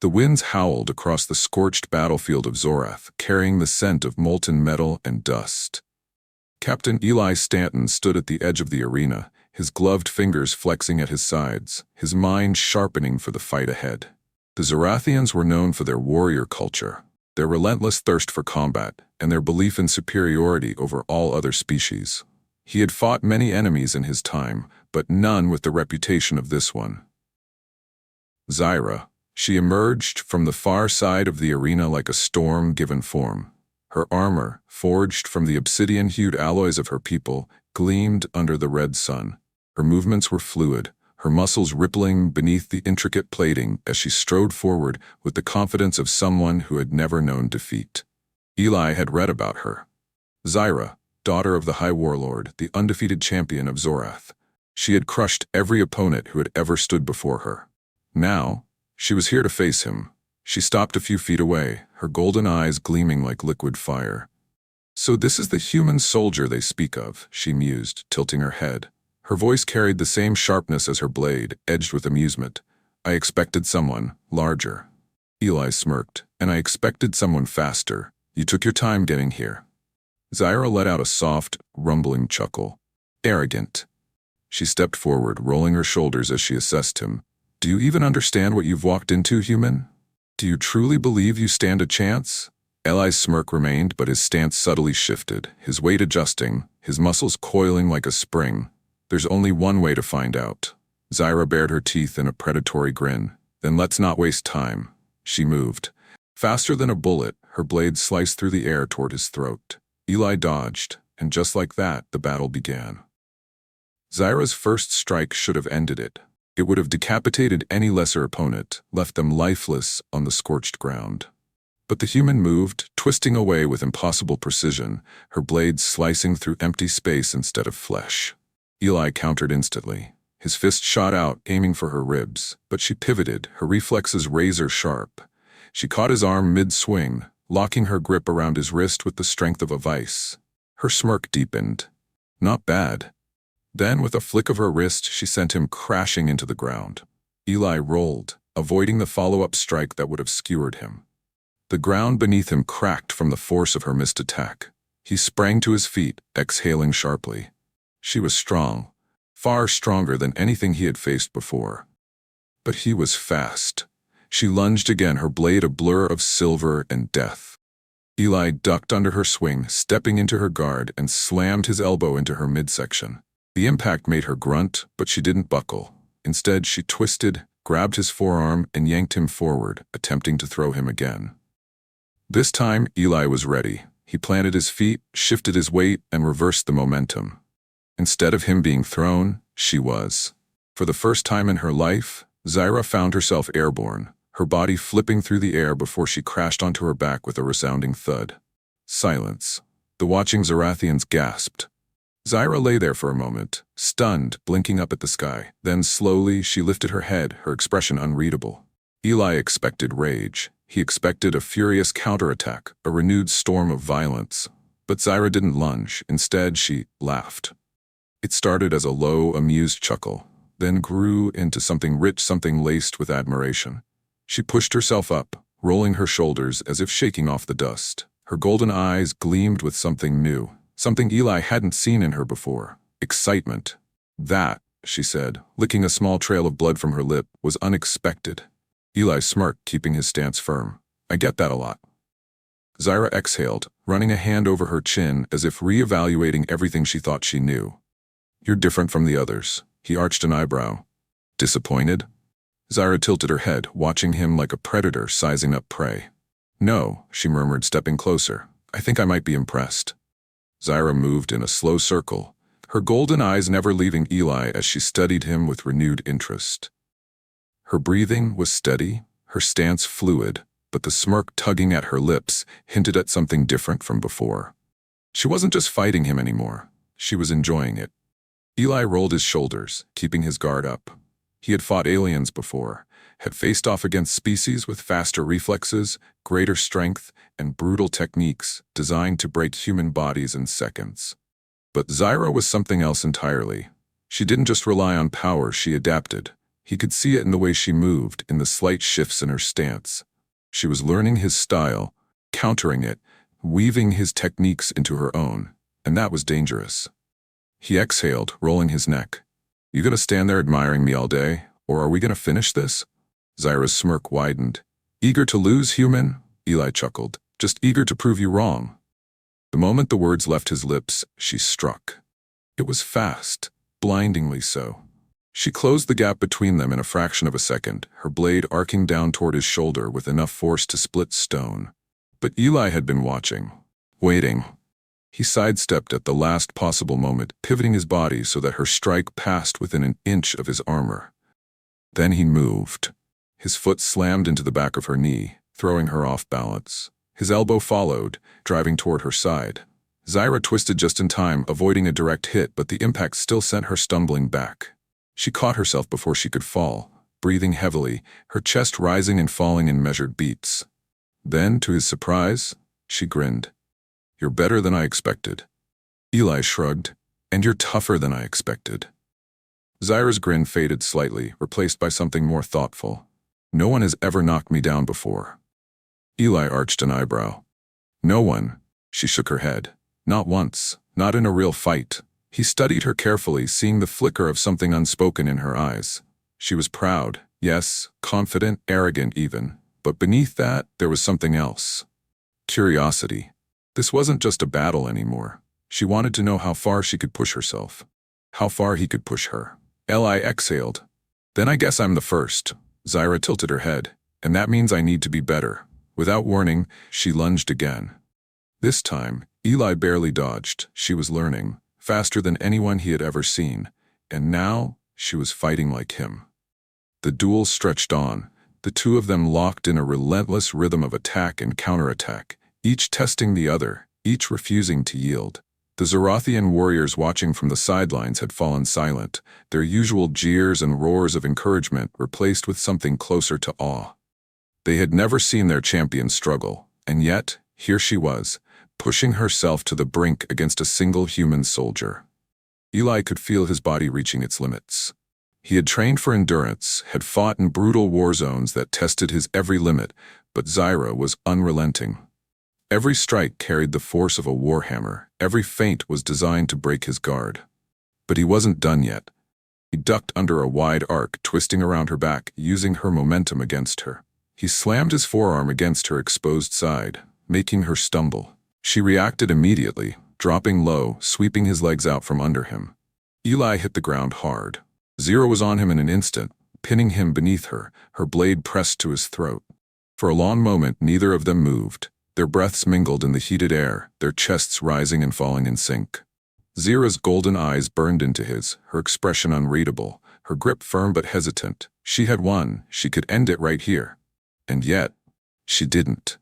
The winds howled across the scorched battlefield of Zorath, carrying the scent of molten metal and dust. Captain Eli Stanton stood at the edge of the arena, his gloved fingers flexing at his sides, his mind sharpening for the fight ahead. The Zorathians were known for their warrior culture, their relentless thirst for combat, and their belief in superiority over all other species. He had fought many enemies in his time, but none with the reputation of this one. Zyra. She emerged from the far side of the arena like a storm given form. Her armor, forged from the obsidian-hued alloys of her people, gleamed under the red sun. Her movements were fluid, her muscles rippling beneath the intricate plating as she strode forward with the confidence of someone who had never known defeat. Eli had read about her. Zyra, daughter of the High Warlord, the undefeated champion of Zorath. She had crushed every opponent who had ever stood before her. Now, she was here to face him. She stopped a few feet away, her golden eyes gleaming like liquid fire. "So this is the human soldier they speak of," she mused, tilting her head. Her voice carried the same sharpness as her blade, edged with amusement. "I expected someone larger." Eli smirked. "And I expected someone faster. You took your time getting here." Zyra let out a soft, rumbling chuckle. "Arrogant." She stepped forward, rolling her shoulders as she assessed him. "Do you even understand what you've walked into, human? Do you truly believe you stand a chance?" Eli's smirk remained, but his stance subtly shifted, his weight adjusting, his muscles coiling like a spring. "There's only one way to find out." Zyra bared her teeth in a predatory grin. "Then let's not waste time." She moved. Faster than a bullet, her blade sliced through the air toward his throat. Eli dodged, and just like that, the battle began. Zyra's first strike should have ended it. It would have decapitated any lesser opponent, left them lifeless on the scorched ground. But the human moved, twisting away with impossible precision, her blade slicing through empty space instead of flesh. Eli countered instantly. His fist shot out, aiming for her ribs, but she pivoted, her reflexes razor-sharp. She caught his arm mid-swing, locking her grip around his wrist with the strength of a vice. Her smirk deepened. "Not bad." Then, with a flick of her wrist, she sent him crashing into the ground. Eli rolled, avoiding the follow-up strike that would have skewered him. The ground beneath him cracked from the force of her missed attack. He sprang to his feet, exhaling sharply. She was strong, far stronger than anything he had faced before. But he was fast. She lunged again, her blade a blur of silver and death. Eli ducked under her swing, stepping into her guard, and slammed his elbow into her midsection. The impact made her grunt, but she didn't buckle. Instead, she twisted, grabbed his forearm, and yanked him forward, attempting to throw him again. This time, Eli was ready. He planted his feet, shifted his weight, and reversed the momentum. Instead of him being thrown, she was. For the first time in her life, Zyra found herself airborne, her body flipping through the air before she crashed onto her back with a resounding thud. Silence. The watching Zorathians gasped. Zyra lay there for a moment, stunned, blinking up at the sky. Then slowly she lifted her head, her expression unreadable. Eli expected rage. He expected a furious counterattack, a renewed storm of violence. But Zyra didn't lunge. Instead, she laughed. It started as a low, amused chuckle, then grew into something rich, something laced with admiration. She pushed herself up, rolling her shoulders as if shaking off the dust. Her golden eyes gleamed with something new. Something Eli hadn't seen in her before. Excitement. "That," she said, licking a small trail of blood from her lip, "was unexpected." Eli smirked, keeping his stance firm. "I get that a lot." Zyra exhaled, running a hand over her chin as if re-evaluating everything she thought she knew. "You're different from the others." He arched an eyebrow. "Disappointed?" Zyra tilted her head, watching him like a predator sizing up prey. "No," she murmured, stepping closer. "I think I might be impressed." Zyra moved in a slow circle, her golden eyes never leaving Eli as she studied him with renewed interest. Her breathing was steady, her stance fluid, but the smirk tugging at her lips hinted at something different from before. She wasn't just fighting him anymore, she was enjoying it. Eli rolled his shoulders, keeping his guard up. He had fought aliens before, had faced off against species with faster reflexes, greater strength, and brutal techniques designed to break human bodies in seconds. But Zyra was something else entirely. She didn't just rely on power, she adapted. He could see it in the way she moved, in the slight shifts in her stance. She was learning his style, countering it, weaving his techniques into her own, and that was dangerous. He exhaled, rolling his neck. "You gonna stand there admiring me all day, or are we gonna finish this?" Zyra's smirk widened. "Eager to lose, human?" Eli chuckled. "Just eager to prove you wrong." The moment the words left his lips, she struck. It was fast, blindingly so. She closed the gap between them in a fraction of a second, her blade arcing down toward his shoulder with enough force to split stone. But Eli had been watching, waiting. He sidestepped at the last possible moment, pivoting his body so that her strike passed within an inch of his armor. Then he moved. His foot slammed into the back of her knee, throwing her off balance. His elbow followed, driving toward her side. Zyra twisted just in time, avoiding a direct hit, but the impact still sent her stumbling back. She caught herself before she could fall, breathing heavily, her chest rising and falling in measured beats. Then, to his surprise, she grinned. "You're better than I expected." Eli shrugged. "And you're tougher than I expected." Zyra's grin faded slightly, replaced by something more thoughtful. "No one has ever knocked me down before." Eli arched an eyebrow. "No one." She shook her head. "Not once. Not in a real fight." He studied her carefully, seeing the flicker of something unspoken in her eyes. She was proud, yes, confident, arrogant even. But beneath that, there was something else. Curiosity. This wasn't just a battle anymore. She wanted to know how far she could push herself. How far he could push her. Eli exhaled. "Then I guess I'm the first." Zyra tilted her head. "And that means I need to be better." Without warning, she lunged again. This time, Eli barely dodged. She was learning, faster than anyone he had ever seen. And now, she was fighting like him. The duel stretched on, the two of them locked in a relentless rhythm of attack and counterattack, each testing the other, each refusing to yield. The Zorathian warriors watching from the sidelines had fallen silent, their usual jeers and roars of encouragement replaced with something closer to awe. They had never seen their champion struggle, and yet, here she was, pushing herself to the brink against a single human soldier. Eli could feel his body reaching its limits. He had trained for endurance, had fought in brutal war zones that tested his every limit, but Zyra was unrelenting. Every strike carried the force of a warhammer, every feint was designed to break his guard. But he wasn't done yet. He ducked under a wide arc, twisting around her back, using her momentum against her. He slammed his forearm against her exposed side, making her stumble. She reacted immediately, dropping low, sweeping his legs out from under him. Eli hit the ground hard. Zyra was on him in an instant, pinning him beneath her, her blade pressed to his throat. For a long moment, neither of them moved. Their breaths mingled in the heated air, their chests rising and falling in sync. Zyra's golden eyes burned into his, her expression unreadable, her grip firm but hesitant. She had won, she could end it right here. And yet, she didn't.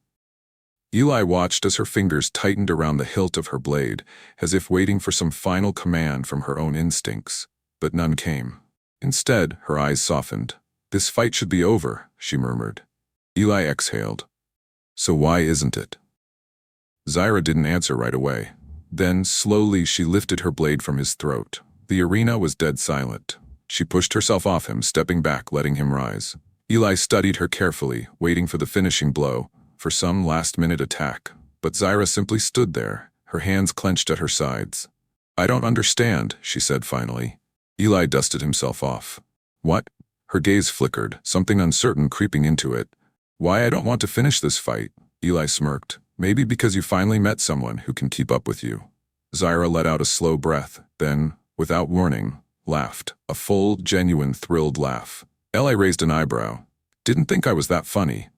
Eli watched as her fingers tightened around the hilt of her blade, as if waiting for some final command from her own instincts. But none came. Instead, her eyes softened. "This fight should be over," she murmured. Eli exhaled. "So why isn't it?" Zyra didn't answer right away. Then, slowly, she lifted her blade from his throat. The arena was dead silent. She pushed herself off him, stepping back, letting him rise. Eli studied her carefully, waiting for the finishing blow, for some last-minute attack. But Zyra simply stood there, her hands clenched at her sides. "I don't understand," she said finally. Eli dusted himself off. "What?" Her gaze flickered, something uncertain creeping into it. "Why I don't want to finish this fight," Eli smirked. "Maybe because you finally met someone who can keep up with you." Zyra let out a slow breath, then, without warning, laughed. A full, genuine, thrilled laugh. Eli raised an eyebrow. "Didn't think I was that funny."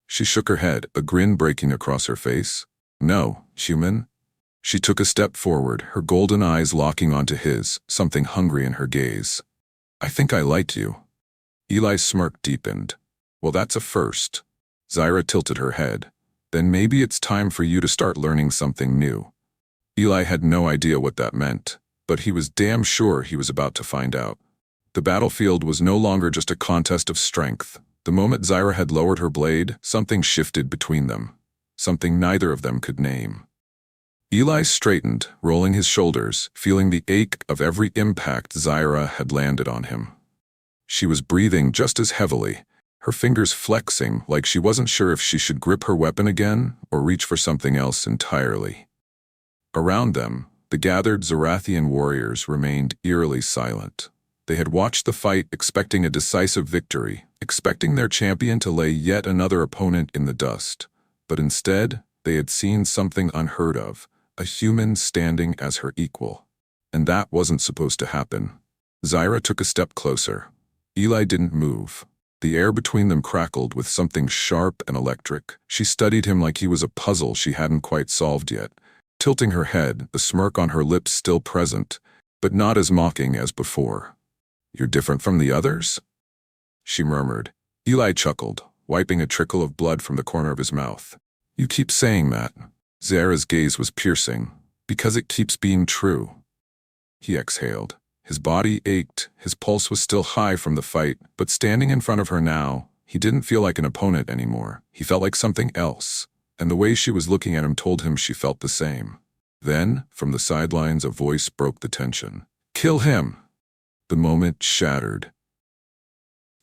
She shook her head, a grin breaking across her face. "No, human." She took a step forward, her golden eyes locking onto his, something hungry in her gaze. "I think I liked you." Eli's smirk deepened. "Well, that's a first." Zyra tilted her head. "Then maybe it's time for you to start learning something new." Eli had no idea what that meant, but he was damn sure he was about to find out. The battlefield was no longer just a contest of strength. The moment Zyra had lowered her blade, something shifted between them. Something neither of them could name. Eli straightened, rolling his shoulders, feeling the ache of every impact Zyra had landed on him. She was breathing just as heavily, her fingers flexing like she wasn't sure if she should grip her weapon again or reach for something else entirely. Around them, the gathered Zorathian warriors remained eerily silent. They had watched the fight expecting a decisive victory, expecting their champion to lay yet another opponent in the dust. But instead, they had seen something unheard of, a human standing as her equal. And that wasn't supposed to happen. Zyra took a step closer. Eli didn't move. The air between them crackled with something sharp and electric. She studied him like he was a puzzle she hadn't quite solved yet, tilting her head, the smirk on her lips still present, but not as mocking as before. "You're different from the others?" she murmured. Eli chuckled, wiping a trickle of blood from the corner of his mouth. "You keep saying that." Zyra's gaze was piercing. "Because it keeps being true." He exhaled. His body ached, his pulse was still high from the fight, but standing in front of her now, he didn't feel like an opponent anymore. He felt like something else, and the way she was looking at him told him she felt the same. Then, from the sidelines, a voice broke the tension. "Kill him!" The moment shattered.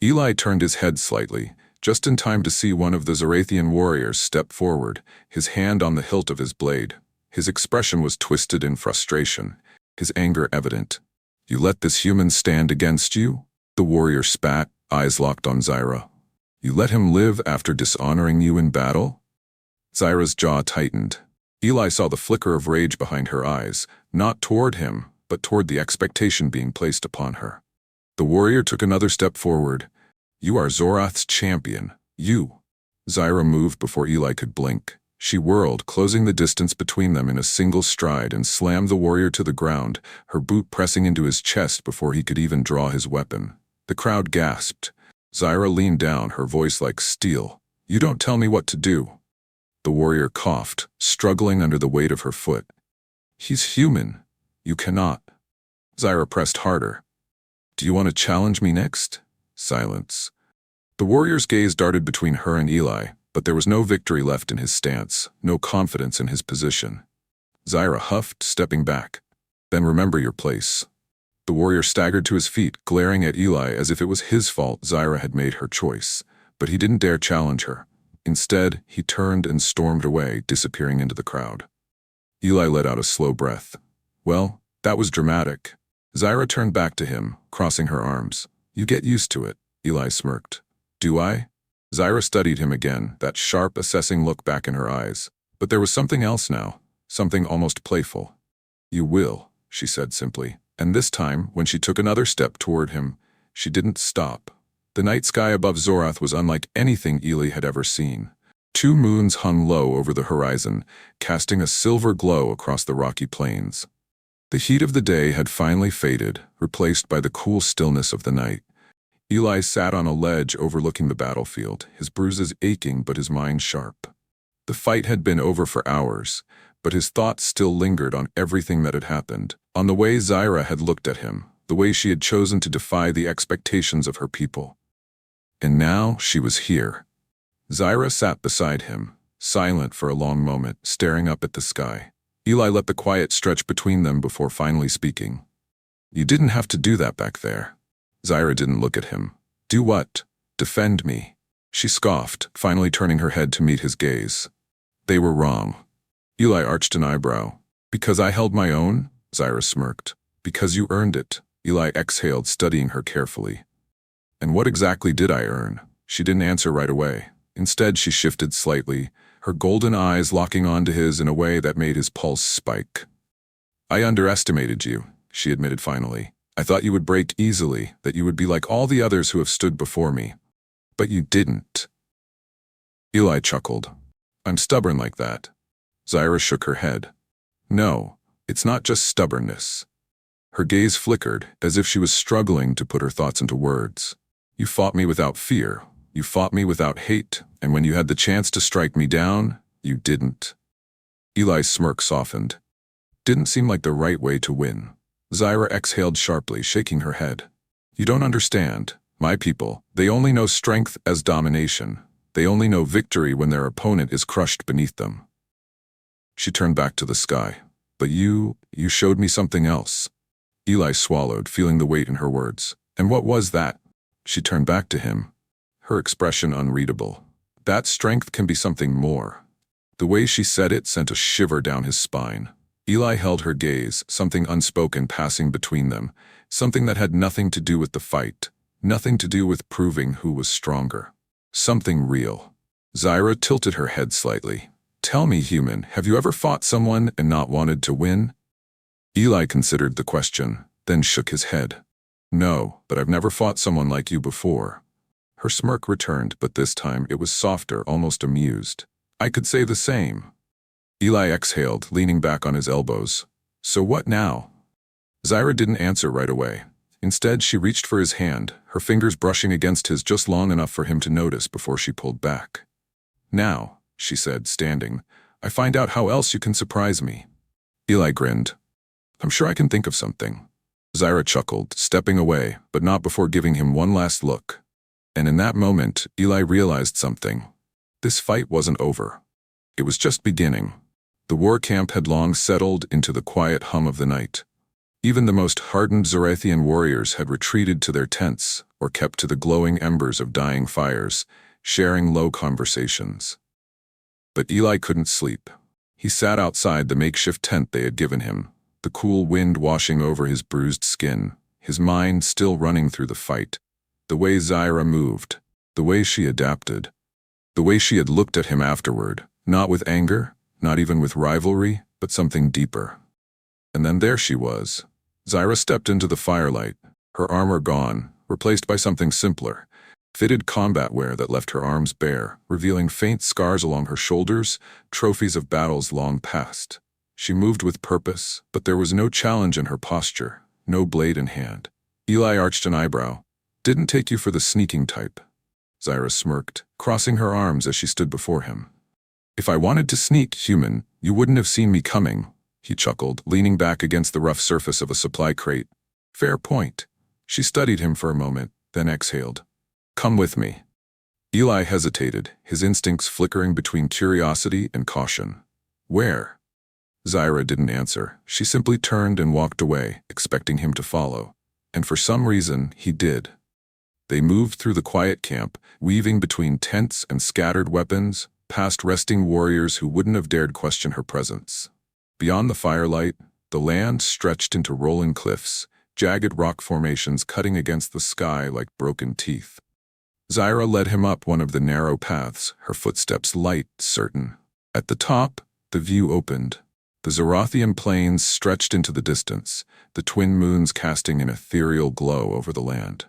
Eli turned his head slightly, just in time to see one of the Zorathian warriors step forward, his hand on the hilt of his blade. His expression was twisted in frustration, his anger evident. "You let this human stand against you?" The warrior spat, eyes locked on Zyra. "You let him live after dishonoring you in battle?" Zyra's jaw tightened. Eli saw the flicker of rage behind her eyes, not toward him, but toward the expectation being placed upon her. The warrior took another step forward. "You are Zorath's champion. You." Zyra moved before Eli could blink. She whirled, closing the distance between them in a single stride, and slammed the warrior to the ground, her boot pressing into his chest before he could even draw his weapon. The crowd gasped. Zyra leaned down, her voice like steel. "You don't tell me what to do." The warrior coughed, struggling under the weight of her foot. "He's human. You cannot." Zyra pressed harder. "Do you want to challenge me next?" Silence. The warrior's gaze darted between her and Eli, but there was no victory left in his stance, no confidence in his position. Zyra huffed, stepping back. "Then remember your place." The warrior staggered to his feet, glaring at Eli as if it was his fault Zyra had made her choice, but he didn't dare challenge her. Instead, he turned and stormed away, disappearing into the crowd. Eli let out a slow breath. "Well, that was dramatic." Zyra turned back to him, crossing her arms. "You get used to it," Eli smirked. "Do I?" Zyra studied him again, that sharp, assessing look back in her eyes. But there was something else now, something almost playful. "You will," she said simply. And this time, when she took another step toward him, she didn't stop. The night sky above Zorath was unlike anything Eli had ever seen. 2 moons hung low over the horizon, casting a silver glow across the rocky plains. The heat of the day had finally faded, replaced by the cool stillness of the night. Eli sat on a ledge overlooking the battlefield, his bruises aching but his mind sharp. The fight had been over for hours, but his thoughts still lingered on everything that had happened, on the way Zyra had looked at him, the way she had chosen to defy the expectations of her people. And now she was here. Zyra sat beside him, silent for a long moment, staring up at the sky. Eli let the quiet stretch between them before finally speaking. "You didn't have to do that back there." Zyra didn't look at him. "Do what? Defend me?" She scoffed, finally turning her head to meet his gaze. "They were wrong." Eli arched an eyebrow. "Because I held my own?" Zyra smirked. "Because you earned it." Eli exhaled, studying her carefully. "And what exactly did I earn?" She didn't answer right away. Instead, she shifted slightly, her golden eyes locking onto his in a way that made his pulse spike. "I underestimated you," she admitted finally. "I thought you would break easily, that you would be like all the others who have stood before me. But you didn't." Eli chuckled. "I'm stubborn like that." Zyra shook her head. "No, it's not just stubbornness." Her gaze flickered, as if she was struggling to put her thoughts into words. "You fought me without fear. You fought me without hate, and when you had the chance to strike me down, you didn't." Eli's smirk softened. "Didn't seem like the right way to win." Zyra exhaled sharply, shaking her head. "You don't understand. My people, they only know strength as domination. They only know victory when their opponent is crushed beneath them." She turned back to the sky. "But you showed me something else." Eli swallowed, feeling the weight in her words. "And what was that?" She turned back to him, her expression unreadable. That strength can be something more. The way she said it sent a shiver down his spine. Eli held her gaze, something unspoken passing between them, something that had nothing to do with the fight, nothing to do with proving who was stronger. Something real. Zaira tilted her head slightly. Tell me, human, have you ever fought someone and not wanted to win? Eli considered the question, then shook his head. No, but I've never fought someone like you before. Her smirk returned, but this time it was softer, almost amused. I could say the same. Eli exhaled, leaning back on his elbows. So what now? Zaira didn't answer right away. Instead, she reached for his hand, her fingers brushing against his just long enough for him to notice before she pulled back. Now, she said, standing, I find out how else you can surprise me. Eli grinned. I'm sure I can think of something. Zaira chuckled, stepping away, but not before giving him one last look. And in that moment, Eli realized something. This fight wasn't over. It was just beginning. The war camp had long settled into the quiet hum of the night. Even the most hardened Zarathian warriors had retreated to their tents or kept to the glowing embers of dying fires, sharing low conversations. But Eli couldn't sleep. He sat outside the makeshift tent they had given him, the cool wind washing over his bruised skin, his mind still running through the fight. The way Zaira moved, the way she adapted, the way she had looked at him afterward, not with anger, not even with rivalry, but something deeper. And then there she was. Zaira stepped into the firelight, her armor gone, replaced by something simpler, fitted combat wear that left her arms bare, revealing faint scars along her shoulders, trophies of battles long past. She moved with purpose, but there was no challenge in her posture, no blade in hand. Eli arched an eyebrow. Didn't take you for the sneaking type. Zaira smirked, crossing her arms as she stood before him. If I wanted to sneak, human, you wouldn't have seen me coming, he chuckled, leaning back against the rough surface of a supply crate. Fair point. She studied him for a moment, then exhaled. Come with me. Eli hesitated, his instincts flickering between curiosity and caution. Where? Zaira didn't answer. She simply turned and walked away, expecting him to follow. And for some reason, he did. They moved through the quiet camp, weaving between tents and scattered weapons, past resting warriors who wouldn't have dared question her presence. Beyond the firelight, the land stretched into rolling cliffs, jagged rock formations cutting against the sky like broken teeth. Zaira led him up one of the narrow paths, her footsteps light, certain. At the top, the view opened. The Zarathian plains stretched into the distance, the twin moons casting an ethereal glow over the land.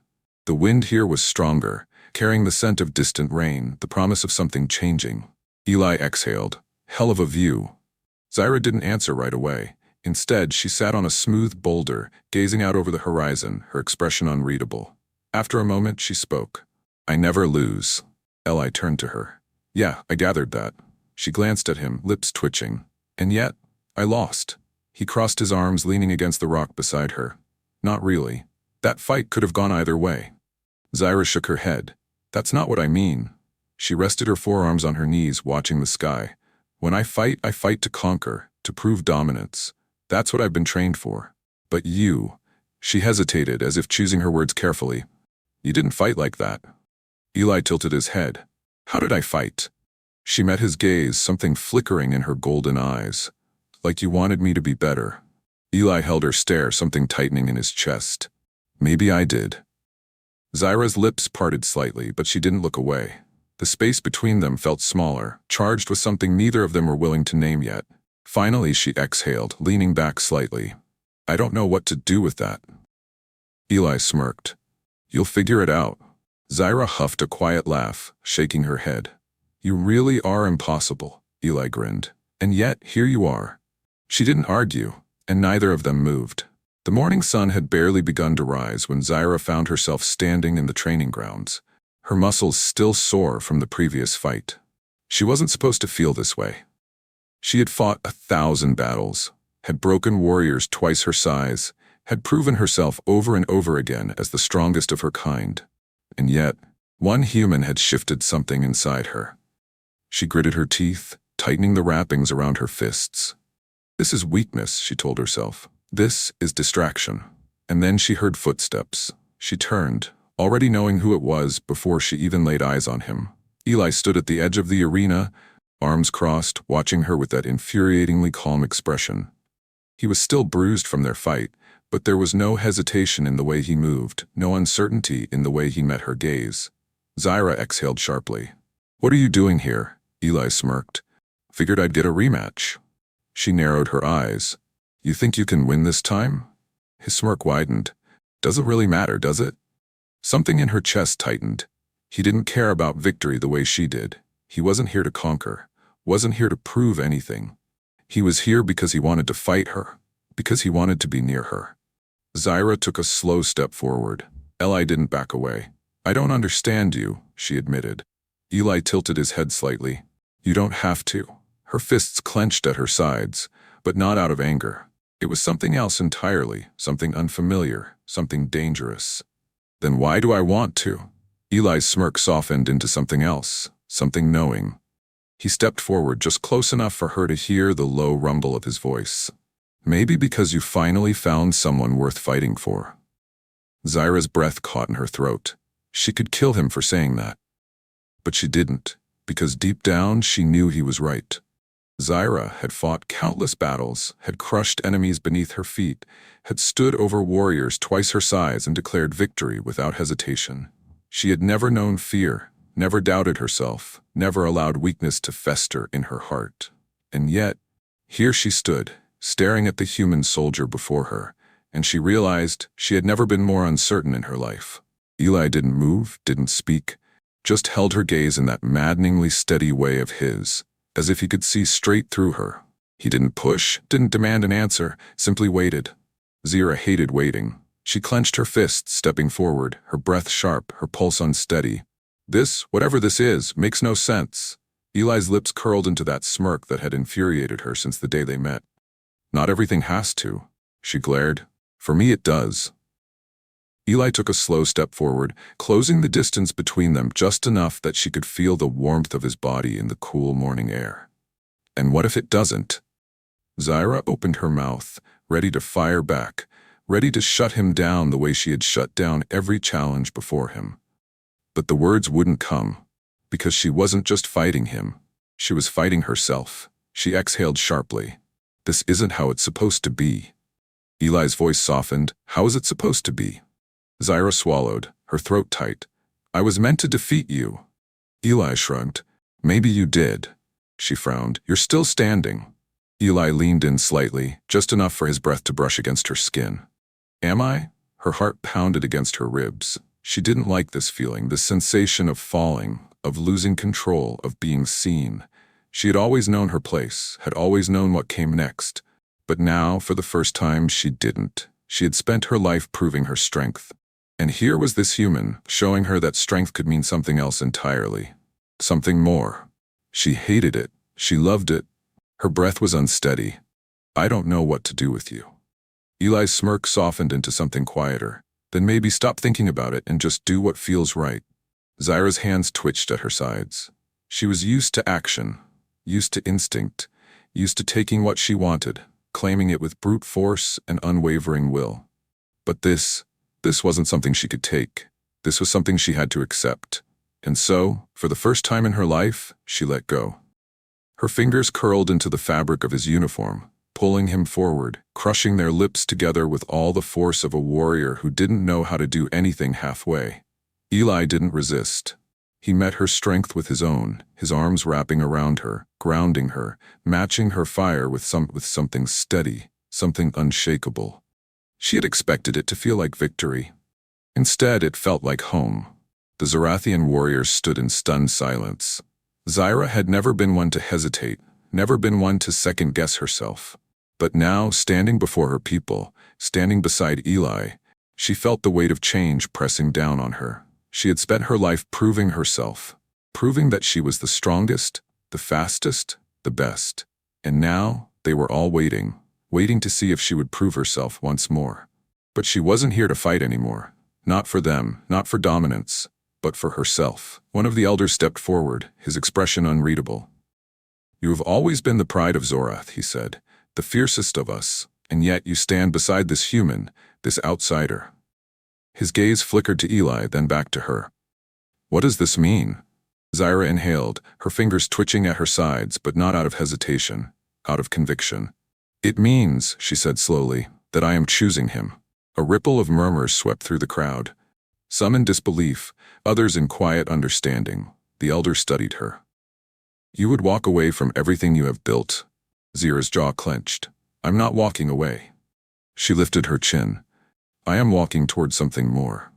The wind here was stronger, carrying the scent of distant rain, the promise of something changing. Eli exhaled. Hell of a view. Zaira didn't answer right away. Instead, she sat on a smooth boulder, gazing out over the horizon, her expression unreadable. After a moment, she spoke. I never lose. Eli turned to her. Yeah, I gathered that. She glanced at him, lips twitching. And yet, I lost. He crossed his arms, leaning against the rock beside her. Not really. That fight could have gone either way. Zaira shook her head. That's not what I mean. She rested her forearms on her knees, watching the sky. When I fight to conquer, to prove dominance. That's what I've been trained for. But you... She hesitated, as if choosing her words carefully. You didn't fight like that. Eli tilted his head. How did I fight? She met his gaze, something flickering in her golden eyes. Like you wanted me to be better. Eli held her stare, something tightening in his chest. Maybe I did. Zaira's lips parted slightly, but she didn't look away. The space between them felt smaller, charged with something neither of them were willing to name yet. Finally, she exhaled, leaning back slightly. I don't know what to do with that. Eli smirked. You'll figure it out. Zaira huffed a quiet laugh, shaking her head. You really are impossible, Eli grinned. And yet, here you are. She didn't argue, and neither of them moved. The morning sun had barely begun to rise when Zaira found herself standing in the training grounds, her muscles still sore from the previous fight. She wasn't supposed to feel this way. She had fought 1,000 battles, had broken warriors twice her size, had proven herself over and over again as the strongest of her kind. And yet, one human had shifted something inside her. She gritted her teeth, tightening the wrappings around her fists. This is weakness, she told herself. This is distraction. And then she heard footsteps. She turned, already knowing who it was before she even laid eyes on him. Eli stood at the edge of the arena, arms crossed, watching her with that infuriatingly calm expression. He was still bruised from their fight, but there was no hesitation in the way he moved, no uncertainty in the way he met her gaze. Zyra exhaled sharply. "What are you doing here?" Eli smirked. "Figured I'd get a rematch." She narrowed her eyes. "You think you can win this time?" His smirk widened. "Doesn't really matter, does it?" Something in her chest tightened. He didn't care about victory the way she did. He wasn't here to conquer, wasn't here to prove anything. He was here because he wanted to fight her, because he wanted to be near her. Zyra took a slow step forward. Eli didn't back away. "I don't understand you," she admitted. Eli tilted his head slightly. "You don't have to." Her fists clenched at her sides, but not out of anger. It was something else entirely, something unfamiliar, something dangerous. "Then why do I want to?" Eli's smirk softened into something else, something knowing. He stepped forward just close enough for her to hear the low rumble of his voice. "Maybe because you finally found someone worth fighting for." Zyra's breath caught in her throat. She could kill him for saying that. But she didn't, because deep down she knew he was right. Zyra had fought countless battles, had crushed enemies beneath her feet, had stood over warriors twice her size and declared victory without hesitation. She had never known fear, never doubted herself, never allowed weakness to fester in her heart. And yet, here she stood, staring at the human soldier before her, and she realized she had never been more uncertain in her life. Eli didn't move, didn't speak, just held her gaze in that maddeningly steady way of his, as if he could see straight through her. He didn't push, didn't demand an answer, simply waited. Zyra hated waiting. She clenched her fists, stepping forward, her breath sharp, her pulse unsteady. "This, whatever this is, makes no sense." Eli's lips curled into that smirk that had infuriated her since the day they met. "Not everything has to," she glared. "For me it does." Eli took a slow step forward, closing the distance between them just enough that she could feel the warmth of his body in the cool morning air. "And what if it doesn't?" Zyra opened her mouth, ready to fire back, ready to shut him down the way she had shut down every challenge before him. But the words wouldn't come, because she wasn't just fighting him. She was fighting herself. She exhaled sharply. "This isn't how it's supposed to be." Eli's voice softened. "How is it supposed to be?" Zyra swallowed, her throat tight. "I was meant to defeat you." Eli shrugged. "Maybe you did." She frowned. "You're still standing." Eli leaned in slightly, just enough for his breath to brush against her skin. "Am I?" Her heart pounded against her ribs. She didn't like this feeling, this sensation of falling, of losing control, of being seen. She had always known her place, had always known what came next. But now, for the first time, she didn't. She had spent her life proving her strength. And here was this human, showing her that strength could mean something else entirely. Something more. She hated it. She loved it. Her breath was unsteady. "I don't know what to do with you." Eli's smirk softened into something quieter. "Then maybe stop thinking about it and just do what feels right." Zyra's hands twitched at her sides. She was used to action, used to instinct, used to taking what she wanted, claiming it with brute force and unwavering will. But this wasn't something she could take. This was something she had to accept. And so, for the first time in her life, she let go. Her fingers curled into the fabric of his uniform, pulling him forward, crushing their lips together with all the force of a warrior who didn't know how to do anything halfway. Eli didn't resist. He met her strength with his own, his arms wrapping around her, grounding her, matching her fire with something steady, something unshakable. She had expected it to feel like victory. Instead, it felt like home. The Zarathian warriors stood in stunned silence. Zyra had never been one to hesitate, never been one to second-guess herself. But now, standing before her people, standing beside Eli, she felt the weight of change pressing down on her. She had spent her life proving herself, proving that she was the strongest, the fastest, the best. And now, they were all waiting to see if she would prove herself once more. But she wasn't here to fight anymore. Not for them, not for dominance, but for herself. One of the elders stepped forward, his expression unreadable. "You have always been the pride of Zorath," he said, "the fiercest of us, and yet you stand beside this human, this outsider." His gaze flickered to Eli, then back to her. What does this mean? Zyra inhaled, her fingers twitching at her sides, but not out of hesitation, out of conviction. It means, she said slowly, that I am choosing him. A ripple of murmurs swept through the crowd. Some in disbelief, others in quiet understanding. The elder studied her. You would walk away from everything you have built. Zyra's jaw clenched. I'm not walking away. She lifted her chin. I am walking toward something more.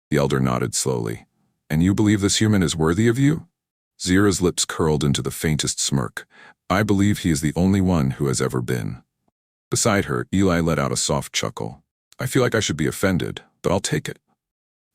The elder nodded slowly. And you believe this human is worthy of you? Zyra's lips curled into the faintest smirk. I believe he is the only one who has ever been. Beside her, Eli let out a soft chuckle. I feel like I should be offended, but I'll take it.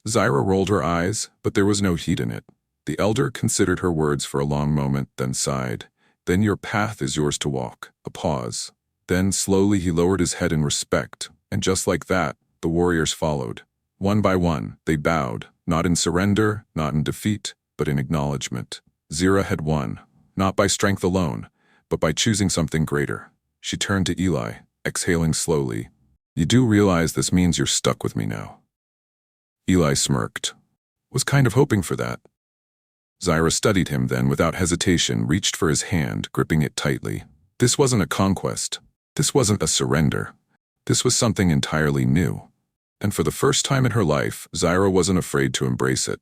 Zyra rolled her eyes, but there was no heat in it. The elder considered her words for a long moment, then sighed. Then your path is yours to walk. A pause. Then slowly he lowered his head in respect, and just like that, the warriors followed. One by one, they bowed, not in surrender, not in defeat, but in acknowledgement. Zyra had won, not by strength alone, but by choosing something greater. She turned to Eli, exhaling slowly. You do realize this means you're stuck with me now? Eli smirked. Was kind of hoping for that. Zyra studied him then, without hesitation, reached for his hand, gripping it tightly. This wasn't a conquest. This wasn't a surrender. This was something entirely new. And for the first time in her life, Zyra wasn't afraid to embrace it.